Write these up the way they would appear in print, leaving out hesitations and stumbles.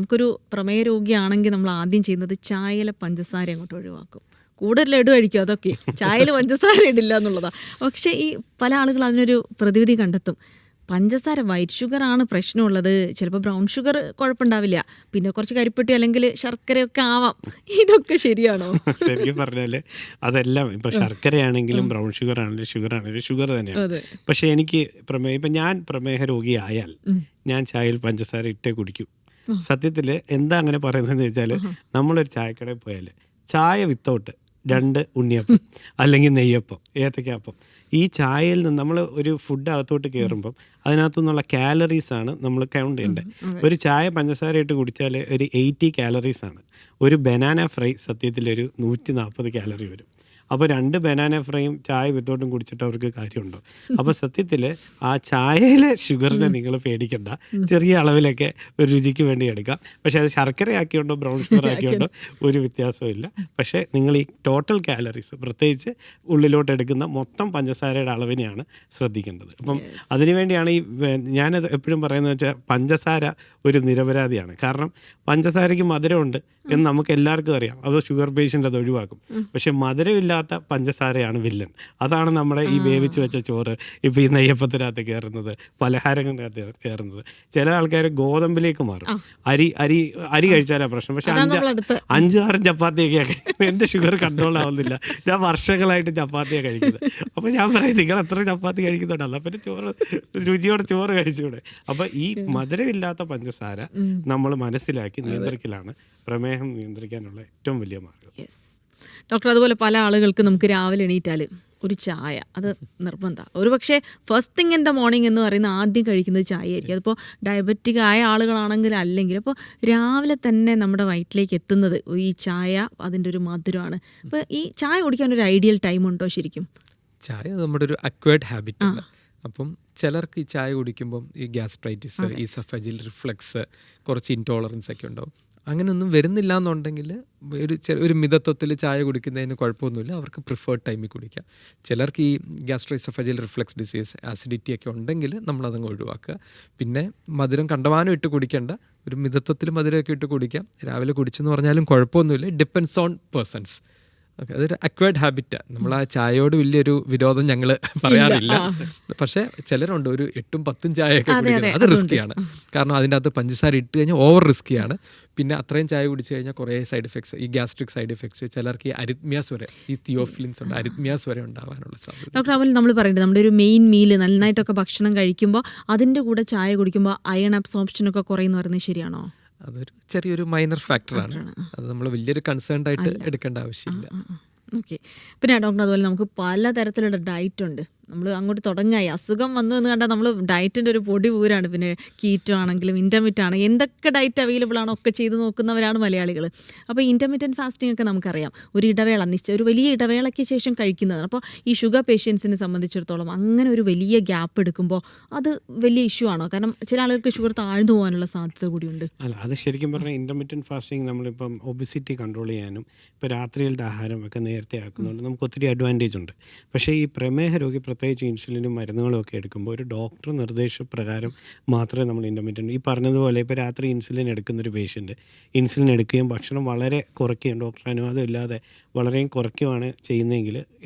നമുക്കൊരു പ്രമേയ രോഗിയാണെങ്കിൽ നമ്മൾ ആദ്യം ചെയ്യുന്നത് ചായയിലെ പഞ്ചസാര അങ്ങോട്ട് ഒഴിവാക്കും. കൂടുതൽ ലഡു കഴിക്കും, അതൊക്കെ ചായയിൽ പഞ്ചസാര ഇടില്ല എന്നുള്ളതാണ്. പക്ഷേ ഈ പല ആളുകൾ അതിനൊരു പ്രതിവിധി കണ്ടെത്തും. പഞ്ചസാര വൈറ്റ് ഷുഗർ ആണ് പ്രശ്നമുള്ളത്, ചിലപ്പോൾ ബ്രൗൺ ഷുഗർ കുഴപ്പമുണ്ടാവില്ല, പിന്നെ കുറച്ച് കരിപ്പെട്ടി അല്ലെങ്കിൽ ശർക്കരയൊക്കെ ആവാം. ഇതൊക്കെ ശരിയാണോ? ശരിക്കും പറഞ്ഞാല് അതെല്ലാം ഇപ്പൊ ശർക്കരയാണെങ്കിലും ബ്രൗൺ ഷുഗർ ആണെങ്കിലും ഷുഗർ തന്നെയാണ്. പക്ഷെ എനിക്ക് ഇപ്പൊ ഞാൻ പ്രമേഹ രോഗിയായാൽ ഞാൻ ചായയിൽ പഞ്ചസാര ഇട്ടേ കുടിക്കും. സത്യത്തില് എന്താ അങ്ങനെ പറയുന്നതെന്ന് വെച്ചാൽ, നമ്മളൊരു ചായക്കടയിൽ പോയാൽ ചായ വിത്തൗട്ട് 2 ഉണ്ണിയപ്പം അല്ലെങ്കിൽ നെയ്യപ്പം, ഏത്തയ്ക്കപ്പം, ഈ ചായയിൽ നിന്ന് നമ്മൾ ഒരു ഫുഡ് അകത്തോട്ട് കയറുമ്പം അതിനകത്തു നിന്നുള്ള കാലറീസാണ് നമ്മൾ കൗണ്ട് ചെയ്യേണ്ടത്. ഒരു ചായ പഞ്ചസാര ഇട്ട് കുടിച്ചാൽ ഒരു 80 കാലറീസാണ്. ഒരു ബനാന ഫ്രൈ സത്യത്തിൽ ഒരു 140 കാലറി വരും. അപ്പോൾ 2 ബനാന ഫ്രൈയും ചായ വിത്തോട്ടും കുടിച്ചിട്ട് അവർക്ക് കാര്യമുണ്ടോ? അപ്പോൾ സത്യത്തിൽ ആ ചായയിലെ ഷുഗറിനെ നിങ്ങൾ പേടിക്കണ്ട, ചെറിയ അളവിലൊക്കെ ഒരു രുചിക്ക് വേണ്ടി എടുക്കാം. പക്ഷേ അത് ശർക്കര ആക്കിയോണ്ടോ ബ്രൗൺ ഷുഗർ ആക്കിയോണ്ടോ ഒരു വ്യത്യാസവും ഇല്ല. പക്ഷേ നിങ്ങൾ ഈ ടോട്ടൽ കാലറീസ്, പ്രത്യേകിച്ച് ഉള്ളിലോട്ട് എടുക്കുന്ന മൊത്തം പഞ്ചസാരയുടെ അളവിനെയാണ് ശ്രദ്ധിക്കേണ്ടത്. അപ്പം അതിനുവേണ്ടിയാണ് ഞാനത് എപ്പോഴും പറയുന്നത് വെച്ചാൽ, പഞ്ചസാര ഒരു നിരപരാധിയാണ്. കാരണം പഞ്ചസാരയ്ക്ക് മധുരമുണ്ട് എന്ന് നമുക്ക് എല്ലാവർക്കും അറിയാം. അത് ഷുഗർ പേഷ്യൻ്റ് അത് ഒഴിവാക്കും. പക്ഷെ മധുരമില്ലാത്ത പഞ്ചസാരയാണ് വില്ലൻ. അതാണ് നമ്മുടെ ഈ വേവിച്ച് വെച്ച ചോറ്, ഇപ്പോൾ ഈ നെയ്യപ്പത്തിനകത്ത് കയറുന്നത്, പലഹാരങ്ങളിനകത്ത് കയറുന്നത്. ചില ആൾക്കാർ ഗോതമ്പിലേക്ക് മാറും. അരി കഴിച്ചാലാ പ്രശ്നം. പക്ഷെ 5-6 ചപ്പാത്തിയൊക്കെയാണ് കഴിക്കുന്നത്. എൻ്റെ ഷുഗർ കൺട്രോൾ ആവുന്നില്ല. ഞാൻ വർഷങ്ങളായിട്ട് ചപ്പാത്തിയാണ് കഴിക്കുന്നത്. അപ്പോൾ ഞാൻ പറയും, നിങ്ങൾ എത്ര ചപ്പാത്തി കഴിക്കുന്നുണ്ടല്ലോ, അപ്പം ചോറ് രുചിയോടെ ചോറ് കഴിച്ചുകൂടെ? അപ്പോൾ ഈ മധുരമില്ലാത്ത പഞ്ചസാര നമ്മൾ മനസ്സിലാക്കി നിയന്ത്രിക്കലാണ് പ്രമേഹം നിയന്ത്രിക്കാനുള്ള ഏറ്റവും വലിയ മാർഗം. ഡോക്ടർ, അതുപോലെ പല ആളുകൾക്ക് നമുക്ക് രാവിലെ എണീറ്റാൽ ഒരു ചായ അത് നിർബന്ധമാണ്. ഒരു പക്ഷേ first thing in the morning എന്ന് പറയുന്ന ആദ്യം കഴിക്കുന്നത് ചായ ആയിരിക്കും. അതിപ്പോൾ ഡയബറ്റിക് ആയ ആളുകളാണെങ്കിൽ അല്ലെങ്കിൽ, അപ്പോൾ രാവിലെ തന്നെ നമ്മുടെ വയറ്റിലേക്ക് എത്തുന്നത് ഈ ചായ, അതിൻ്റെ ഒരു മധുരമാണ്. അപ്പോൾ ഈ ചായ കുടിക്കാൻ ഒരു ഐഡിയൽ ടൈം ഉണ്ടോ ശരിക്കും? ചായ നമ്മുടെ ഒരു അക്വേർഡ് ഹാബിറ്റ് ആണ്. അപ്പം ചിലർക്ക് ഈ ചായ കുടിക്കുമ്പം ഈ ഗ്യാസ്ട്രൈറ്റിസ്, ഈസോഫേജിയൽ റിഫ്ലക്സ്, കുറച്ച് ഇൻടോളറൻസ് ഒക്കെ ഉണ്ടാവും. അങ്ങനെയൊന്നും വരുന്നില്ല എന്നുണ്ടെങ്കിൽ ഒരു മിതത്വത്തിൽ ചായ കുടിക്കുന്നതിന് കുഴപ്പമൊന്നുമില്ല. അവർക്ക് പ്രിഫേർഡ് ടൈമിൽ കുടിക്കാം. ചിലർക്ക് ഈ ഗ്യാസ്ട്രോഇസോഫേജിയൽ റിഫ്ലക്സ് ഡിസീസ്, ആസിഡിറ്റി ഒക്കെ ഉണ്ടെങ്കിൽ നമ്മളതങ്ങ് ഒഴിവാക്കുക. പിന്നെ മധുരം കണ്ടമാനം ഇട്ട് കുടിക്കേണ്ട, ഒരു മിതത്വത്തിൽ മധുരമൊക്കെ ഇട്ട് കുടിക്കാം. രാവിലെ കുടിച്ചെന്ന് പറഞ്ഞാലും കുഴപ്പമൊന്നുമില്ല. Depends on persons. ഓക്കെ, അതൊരു അക്വേർഡ് ഹാബിറ്റാണ്. നമ്മൾ ആ ചായയോട് വലിയൊരു വിരോധം ഞങ്ങൾ പറയാറില്ല. പക്ഷേ ചിലരുണ്ട് ഒരു 8-10 ചായയൊക്കെ കുടിക്കുന്നത്. അത് റിസ്ക്കിയാണ്. കാരണം അതിൻ്റെ അകത്ത് പഞ്ചസാര ഇട്ട് കഴിഞ്ഞാൽ ഓവർ റിസ്ക്കിയാണ്. പിന്നെ അത്രയും ചായ കുടിച്ചു കഴിഞ്ഞാൽ കുറേ സൈഡ് എഫക്ട്സ്, ഈ ഗ്യാസ്ട്രിക് സൈഡ് എഫക്ട്സ്, ചിലർക്ക് ഈ അരിത്മിയാസ് വരെ, ഈ തിയോഫിലിൻസ് ഉണ്ട്, അരിത്മിയാസ് വരെ ഉണ്ടാവാനുള്ള സാധ്യത. ഡോക്ടർ, അതുപോലെ നമ്മൾ പറയുന്നത് നമ്മുടെ ഒരു മെയിൻ മീല് നന്നായിട്ടൊക്കെ ഭക്ഷണം കഴിക്കുമ്പോൾ അതിൻ്റെ കൂടെ ചായ കുടിക്കുമ്പോൾ അയൺ അബ്സോർപ്ഷനൊക്കെ കുറയുന്നു പറയുന്നത് ശരിയാണോ? അതൊരു ചെറിയൊരു മൈനർ ഫാക്ടറാണ്. അത് നമ്മൾ വലിയൊരു കൺസേൺ ആയിട്ട് എടുക്കേണ്ട ആവശ്യമില്ല. ഓക്കെ. പിന്നെ ഡോക്ടർ, അതുപോലെ നമുക്ക് പലതരത്തിലുള്ള ഡയറ്റ് ഉണ്ട്. നമ്മൾ അങ്ങോട്ട് തുടങ്ങായി അസുഖം വന്നു എന്ന് കണ്ടാൽ നമ്മൾ ഡയറ്റിൻ്റെ ഒരു പൊടി പൂരാണ്. പിന്നെ കീറ്റോ ആണെങ്കിലും ഇൻ്റർമിറ്റ് ആണെങ്കിലും എന്തൊക്കെ ഡയറ്റ് അവൈലബിൾ ആണോ ഒക്കെ ചെയ്ത് നോക്കുന്നവരാണ് മലയാളികൾ. അപ്പോൾ ഇൻ്റർമിറ്റൻറ്റ് ഫാസ്റ്റിംഗ് ഒക്കെ നമുക്കറിയാം, ഒരു ഇടവേള, ഒരു വലിയ ഇടവേളയ്ക്ക് ശേഷം കഴിക്കുന്നതാണ്. അപ്പോൾ ഈ ഷുഗർ പേഷ്യൻസിനെ സംബന്ധിച്ചിടത്തോളം അങ്ങനെ ഒരു വലിയ ഗ്യാപ്പ് എടുക്കുമ്പോൾ അത് വലിയ ഇഷ്യൂ ആണോ? കാരണം ചില ആളുകൾക്ക് ഷുഗർ താഴ്ന്നു പോകാനുള്ള സാധ്യത കൂടിയുണ്ട്. അല്ല, അത് ശരിക്കും പറഞ്ഞാൽ ഇൻ്റർമിറ്റൻറ്റ് ഫാസ്റ്റിംഗ് നമ്മളിപ്പം ഒബിസിറ്റി കൺട്രോൾ ചെയ്യാനും ഇപ്പോൾ രാത്രിയിലത്തെ ആഹാരം ഒക്കെ നേരത്തെ ആക്കുന്നുണ്ട്, നമുക്ക് ഒത്തിരി അഡ്വാൻറ്റേജ് ഉണ്ട്. പക്ഷേ ഈ പ്രമേഹ രോഗി പ്രത്യേകിച്ച് ഇൻസുലിനും മരുന്നുകളും ഒക്കെ എടുക്കുമ്പോൾ ഒരു ഡോക്ടർ നിർദ്ദേശപ്രകാരം മാത്രമേ നമ്മൾ ഇൻ്റർമിറ്റൻറ്റ്, ഈ പറഞ്ഞതുപോലെ ഇപ്പോൾ രാത്രി ഇൻസുലിൻ എടുക്കുന്നൊരു പേഷ്യൻറ്റ് ഇൻസുലിൻ എടുക്കുകയും ഭക്ഷണം വളരെ കുറയ്ക്കുകയും ഡോക്ടർ അനുവാദം ഇല്ലാതെ വളരെ കുറയ്ക്കുകയാണ് ചെയ്യുന്നതെങ്കിൽ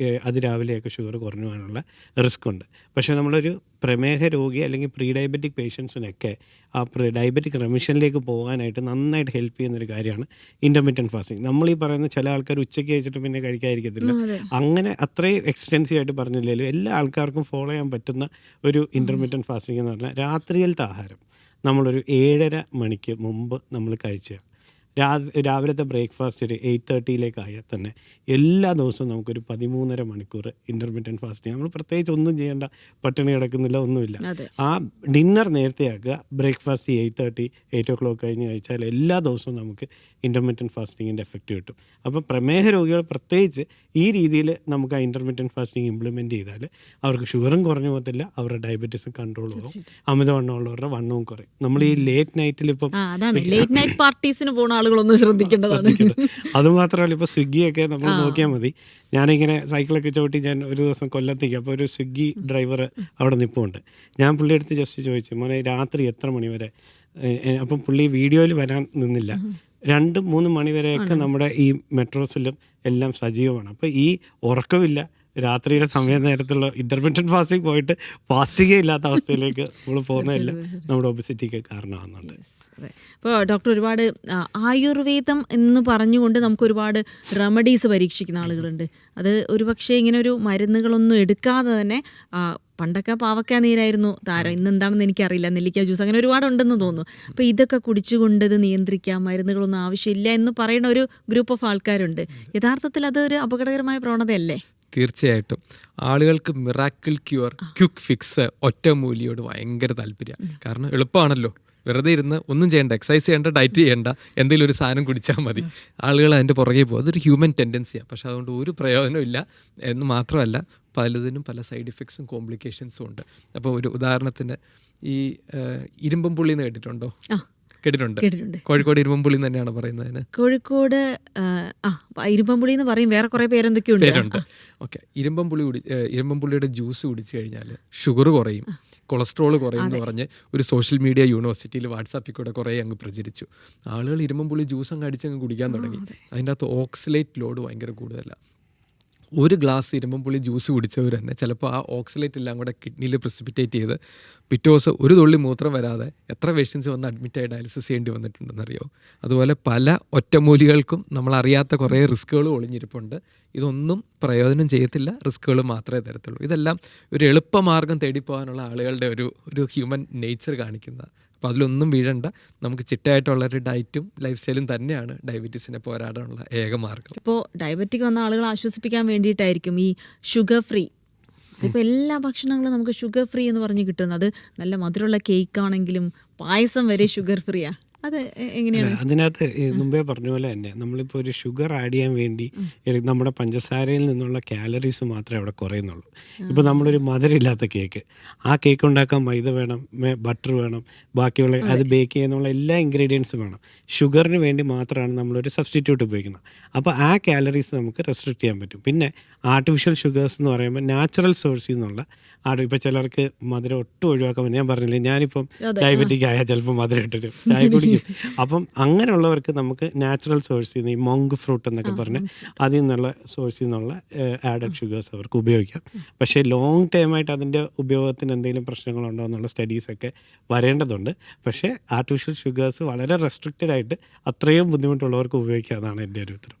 അതിരാവിലെയൊക്കെ ഷുഗർ കുറഞ്ഞു പോകാനുള്ള റിസ്ക് ഉണ്ട്. പക്ഷേ നമ്മളൊരു പ്രമേഹ രോഗി അല്ലെങ്കിൽ പ്രീ ഡയബറ്റിക് പേഷ്യൻസിനൊക്കെ ആ ഡയബറ്റിക് റെമിഷനിലേക്ക് പോകാനായിട്ട് നന്നായിട്ട് ഹെൽപ്പ് ചെയ്യുന്നൊരു കാര്യമാണ് ഇൻ്റർമിറ്റൻറ്റ് ഫാസ്റ്റിംഗ്. നമ്മൾ ഈ പറയുന്ന ചില ആൾക്കാർ ഉച്ചയ്ക്ക് കഴിച്ചിട്ട് പിന്നെ കഴിക്കാതിരിക്കത്തില്ല. അങ്ങനെ അത്രയും എക്സ്റ്റെൻസീവ് ആയിട്ട് പറഞ്ഞില്ലല്ലോ, എല്ലാ ആൾക്കാർക്കും ഫോളോ ചെയ്യാൻ പറ്റുന്ന ഒരു ഇൻ്റർമിറ്റൻറ്റ് ഫാസ്റ്റിംഗ് എന്ന് പറഞ്ഞാൽ രാത്രിയിലത്തെ ആഹാരം നമ്മളൊരു 7:30 മണിക്ക് മുമ്പ് നമ്മൾ കഴിക്കുക. രാവിലത്തെ ബ്രേക്ക്ഫാസ്റ്റ് ഒരു 8:30 ആയാൽ തന്നെ എല്ലാ ദിവസവും നമുക്കൊരു 13.5 മണിക്കൂർ ഇൻ്റർമിറ്റൻറ്റ് ഫാസ്റ്റിംഗ്. നമ്മൾ പ്രത്യേകിച്ച് ഒന്നും ചെയ്യേണ്ട, പട്ടിണി കിടക്കുന്നില്ല, ഒന്നുമില്ല. ആ ഡിന്നർ നേരത്തെ ആക്കുക, ബ്രേക്ക്ഫാസ്റ്റ് 8:30, 8 o'clock കഴിഞ്ഞ് കഴിച്ചാൽ എല്ലാ ദിവസവും നമുക്ക് ഇൻ്റർമിറ്റൻറ്റ് ഫാസ്റ്റിങ്ങിൻ്റെ എഫക്റ്റ് കിട്ടും. അപ്പം പ്രമേഹ രോഗികൾ പ്രത്യേകിച്ച് ഈ രീതിയിൽ നമുക്ക് ആ ഇൻ്റർമിറ്റൻറ്റ് ഫാസ്റ്റിംഗ് ഇംപ്ലിമെൻറ്റ് ചെയ്താൽ അവർക്ക് ഷുഗറും കുറഞ്ഞു പോകത്തില്ല, അവരുടെ ഡയബറ്റീസും കൺട്രോൾ പോകും, അമിതവണ്ണമുള്ളവരുടെ വണ്ണവും കുറയും. നമ്മൾ ഈ ലേറ്റ് നൈറ്റിൽ ഇപ്പം ലേറ്റ് നൈറ്റ് പാർട്ടീസിന് പോകുന്ന ആളുകളൊന്നും ശ്രദ്ധിക്കേണ്ടതാണ്. അതുമാത്രമല്ല, ഇപ്പോൾ സ്വിഗ്ഗിയൊക്കെ നമ്മൾ നോക്കിയാൽ മതി. ഞാനിങ്ങനെ സൈക്കിളൊക്കെ ചവിട്ടി ഞാൻ ഒരു ദിവസം കൊല്ലത്തേക്ക്, അപ്പോൾ ഒരു സ്വിഗ്ഗി ഡ്രൈവർ അവിടെ നിൽപ്പുണ്ട്. ഞാൻ പുള്ളിയെടുത്ത് ജസ്റ്റ് ചോദിച്ചു, മോനെ രാത്രി എത്ര മണി വരെ? അപ്പം പുള്ളി വീഡിയോയിൽ വരാൻ നിന്നില്ല. 2-3 മണി വരെയൊക്കെ നമ്മുടെ ഈ മെട്രോസിലും എല്ലാം സജീവമാണ്. അപ്പോൾ ഈ ഉറക്കമില്ല, രാത്രിയുടെ സമയ നേരത്തുള്ള ഇൻ്റർമീഡിയറ്റ് ഫാസ്റ്റിംഗ് പോയിട്ട് ഫാസ്റ്റിങ്ങേ ഇല്ലാത്ത അവസ്ഥയിലേക്ക് നമ്മൾ പോകുന്നതല്ല നമ്മുടെ ഒബിസിറ്റിക്ക് കാരണമാകുന്നുണ്ട്. ഇപ്പോൾ ഡോക്ടർ ഒരുപാട് ആയുർവേദം എന്ന് പറഞ്ഞുകൊണ്ട് നമുക്ക് ഒരുപാട് റെമഡീസ് പരീക്ഷിക്കുന്ന ആളുകളുണ്ട്. അത് ഒരുപക്ഷെ ഇങ്ങനെ ഒരു മരുന്നുകളൊന്നും എടുക്കാതെ തന്നെ പണ്ടൊക്കെ പാവക്ക നീരായിരുന്നു താരം, ഇന്ന് എന്താണെന്ന് എനിക്കറിയില്ല, നെല്ലിക്ക ജ്യൂസ്, അങ്ങനെ ഒരുപാടുണ്ടെന്ന് തോന്നുന്നു. അപ്പോൾ ഇതൊക്കെ കുടിച്ചുകൊണ്ട് ഇത് നിയന്ത്രിക്കാം, മരുന്നുകളൊന്നും ആവശ്യമില്ല എന്ന് പറയുന്ന ഒരു ഗ്രൂപ്പ് ഓഫ് ആൾക്കാരുണ്ട്. യഥാർത്ഥത്തിൽ അതൊരു അപകടകരമായ പ്രവണതയല്ലേ? തീർച്ചയായിട്ടും ആളുകൾക്ക് മിറാക്കിൾ ക്യൂർ, ക്വിക്ക് ഫിക്സ്, ഒറ്റമൂലിയോട് ഭയങ്കര താല്പര്യം. കാരണം എളുപ്പമാണല്ലോ, വെറുതെ ഇരുന്ന് ഒന്നും ചെയ്യേണ്ട, എക്സസൈസ് ചെയ്യേണ്ട, ഡയറ്റ് ചെയ്യേണ്ട, എന്തെങ്കിലും ഒരു സാധനം കുടിച്ചാൽ മതി. ആളുകൾ അതിൻ്റെ പുറകെ പോകും. അതൊരു ഹ്യൂമൻ ടെൻഡൻസിയാണ്. പക്ഷെ അതുകൊണ്ട് ഒരു പ്രയോജനവും ഇല്ല എന്ന് മാത്രമല്ല, പലതിനും പല സൈഡ് ഇഫക്ട്സും കോംപ്ലിക്കേഷൻസും ഉണ്ട്. അപ്പോൾ ഒരു ഉദാഹരണത്തിന് ഈ ഇരുമ്പം പുള്ളി എന്ന് കേട്ടിട്ടുണ്ടോ? കേട്ടിട്ടുണ്ട്. കോഴിക്കോട് ഇരുമ്പമ്പുള്ളി തന്നെയാണ് പറയുന്നതിന്. കോഴിക്കോട് ഇരുമ്പമ്പുള്ളി എന്ന് പറയും, വേറെ കുറേ പേരെന്തൊക്കെയുണ്ട് പേരുണ്ട്. ഓക്കെ, ഇരുമ്പമ്പുള്ളിയുടെ ജ്യൂസ് കുടിച്ചു കഴിഞ്ഞാൽ ഷുഗർ കുറയും, കൊളസ്ട്രോൾ കുറയും എന്ന് പറഞ്ഞ് ഒരു സോഷ്യൽ മീഡിയ യൂണിവേഴ്സിറ്റിയിൽ വാട്സാപ്പിൽ കൂടെ കുറേ അങ്ങ് പ്രചരിച്ചു. ആളുകൾ ഇരുമ്പമ്പുള്ളി ജ്യൂസ് അങ്ങ് അടിച്ചങ്ങ് കുടിക്കാൻ തുടങ്ങി. അതിൻ്റെ അകത്ത് ഓക്സലേറ്റ് ലോഡ് ഭയങ്കര കൂടുതലാണ്. ഒരു ഗ്ലാസ് ഇരുമ്പമ്പുള്ളി ജ്യൂസ് കുടിച്ചവർ തന്നെ ചിലപ്പോൾ ആ ഓക്സലേറ്റ് എല്ലാം കൂടെ കിഡ്നിയിൽ പ്രിസിപ്പിറ്റേറ്റ് ചെയ്ത് പിറ്റേ ദിവസം ഒരു തുള്ളി മൂത്രം വരാതെ എത്ര പേഷ്യൻസ് വന്ന് അഡ്മിറ്റായി ഡയാലിസിസ് ചെയ്യേണ്ടി വന്നിട്ടുണ്ടെന്നറിയോ? അതുപോലെ പല ഒറ്റമൂലികൾക്കും നമ്മളറിയാത്ത കുറേ റിസ്ക്കുകൾ ഒളിഞ്ഞിരിപ്പുണ്ട്. ഇതൊന്നും പ്രയോജനം ചെയ്യത്തില്ല, റിസ്ക്കുകൾ മാത്രമേ തരത്തുള്ളൂ. ഇതെല്ലാം ഒരു എളുപ്പമാർഗം തേടിപ്പോകാനുള്ള ആളുകളുടെ ഒരു ഹ്യൂമൻ നേച്ചർ കാണിക്കുന്നത്. അപ്പോൾ അതിലൊന്നും വീഴണ്ട. നമുക്ക് ചിട്ടയായിട്ടുള്ളൊരു ഡയറ്റും ലൈഫ് സ്റ്റൈലും തന്നെയാണ് ഡയബറ്റീസിനെ പോരാടാനുള്ള ഏക മാർഗം. ഇപ്പോൾ ഡയബറ്റിക് വന്ന ആളുകളെ ആശ്വസിപ്പിക്കാൻ വേണ്ടിയിട്ടായിരിക്കും ഈ ഷുഗർ ഫ്രീ. ഇപ്പോൾ എല്ലാ ഭക്ഷണങ്ങളും നമുക്ക് ഷുഗർ ഫ്രീ എന്ന് പറഞ്ഞ് കിട്ടുന്നത്. നല്ല മധുരമുള്ള കേക്കാണെങ്കിലും പായസം വരെ ഷുഗർ ഫ്രീയാ. അത് എങ്ങനെയാണ്? അതിനകത്ത് മുമ്പേ പറഞ്ഞ പോലെ തന്നെ നമ്മളിപ്പോൾ ഒരു ഷുഗർ ആഡ് ചെയ്യാൻ വേണ്ടി നമ്മുടെ പഞ്ചസാരയിൽ നിന്നുള്ള കാലറീസ് മാത്രമേ അവിടെ കുറയുന്നുള്ളൂ. ഇപ്പോൾ നമ്മളൊരു മധുരമില്ലാത്ത കേക്ക്, ആ കേക്ക് ഉണ്ടാക്കാൻ മൈദ വേണം, ബട്ടർ വേണം, ബാക്കിയുള്ള അത് ബേക്ക് ചെയ്യാനുള്ള എല്ലാ ഇൻഗ്രീഡിയൻസും വേണം. ഷുഗറിന് വേണ്ടി മാത്രമാണ് നമ്മളൊരു സബ്സ്റ്റിറ്റ്യൂട്ട് ഉപയോഗിക്കുന്നത്. അപ്പോൾ ആ കാലറീസ് നമുക്ക് റെസ്ട്രിക്റ്റ് ചെയ്യാൻ പറ്റും. പിന്നെ ആർട്ടിഫിഷ്യൽ ഷുഗേഴ്സ് എന്ന് പറയുമ്പോൾ നാച്ചുറൽ സോഴ്സിൽ നിന്നുള്ള ഇപ്പോൾ ചിലർക്ക് മധുരം ഒട്ടും ഒഴിവാക്കാൻ പറ്റും. ഞാൻ പറഞ്ഞില്ലേ, ഞാനിപ്പം ഡയബറ്റിക് ആയാൽ ചിലപ്പോൾ മധുരം ഇട്ടിട്ട് ചായ കുടിക്കും. അപ്പം അങ്ങനെയുള്ളവർക്ക് നമുക്ക് നാച്ചുറൽ സോഴ്സിൽ നിന്ന് ഈ മോങ്ക് ഫ്രൂട്ട് എന്നൊക്കെ പറഞ്ഞ് അതിൽ നിന്നുള്ള സോഴ്സിൽ നിന്നുള്ള ആഡഡ് ഷുഗേഴ്സ് അവർക്ക് ഉപയോഗിക്കാം. പക്ഷേ ലോങ് ടൈമായിട്ട് അതിൻ്റെ ഉപയോഗത്തിന് എന്തെങ്കിലും പ്രശ്നങ്ങളുണ്ടോ എന്നുള്ള സ്റ്റഡീസൊക്കെ വരേണ്ടതുണ്ട്. പക്ഷേ ആർട്ടിഫിഷ്യൽ ഷുഗേഴ്സ് വളരെ റെസ്ട്രിക്റ്റഡ് ആയിട്ട് അത്രയും ബുദ്ധിമുട്ടുള്ളവർക്ക് ഉപയോഗിക്കാമെന്നാണ് എൻ്റെ ഒരു ഉത്തരം.